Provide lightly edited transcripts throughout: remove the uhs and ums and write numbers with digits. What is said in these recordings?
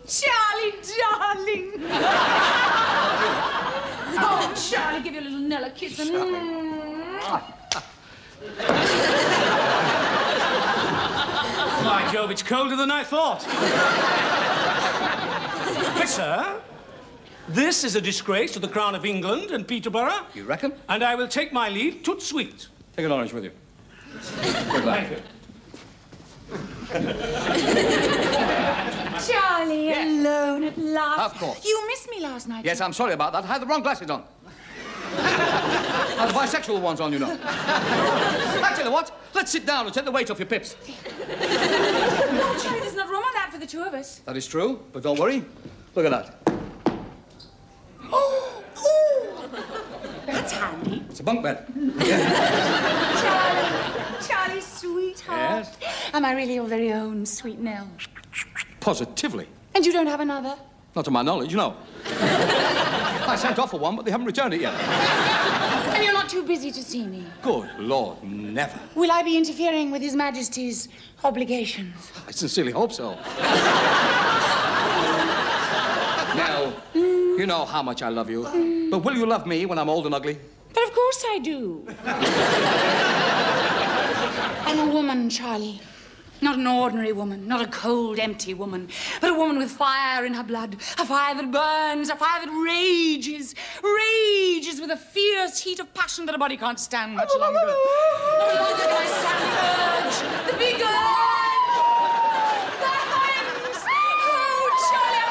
Charlie, darling. Oh, Charlie, give your little Nell a kiss. By Jove, it's colder than I thought. But, sir, this is a disgrace to the Crown of England and Peterborough. You reckon? And I will take my leave tout sweet. Take an orange with you. Good luck. Thank you. Charlie, Yes. alone at last. Of course. You missed me last night. Yes, I'm sorry about that. I had the wrong glasses on. I had the bisexual ones on, you know. I tell you what, let's sit down and take the weight off your pips. No, Charlie, there's not room on that for the two of us. That is true, but don't worry. Look at that. Oh, that's handy. It's a bunk bed. Charlie, sweetheart. Yes? Am I really your very own sweet Nell? Positively. And you don't have another? Not to my knowledge, no. I sent off for one, but they haven't returned it yet. And you're not too busy to see me? Good Lord, never. Will I be interfering with His Majesty's obligations? I sincerely hope so. Nell, you know how much I love you. But will you love me when I'm old and ugly? But of course I do. I'm a woman, Charlie. Not an ordinary woman, not a cold, empty woman, but a woman with fire in her blood, a fire that burns, a fire that rages with a fierce heat of passion that a body can't stand much longer. No longer can I stand the urge, the big urge, the pangs. Oh, Charlie,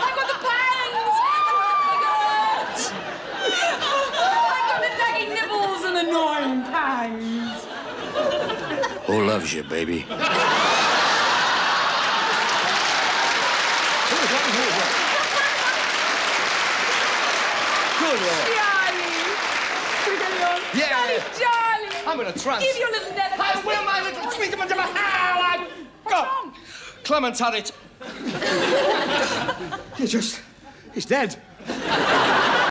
I've got the pangs, I've got the big urge. I've got the nagging nibbles and annoying pangs. Who loves you, baby? Good Lord. Charlie! Yeah. Charlie, darling! I'm in a trance. Give your little Nell a I kiss. will, my little sweet into my hand. What's wrong? Clement had it. He's dead.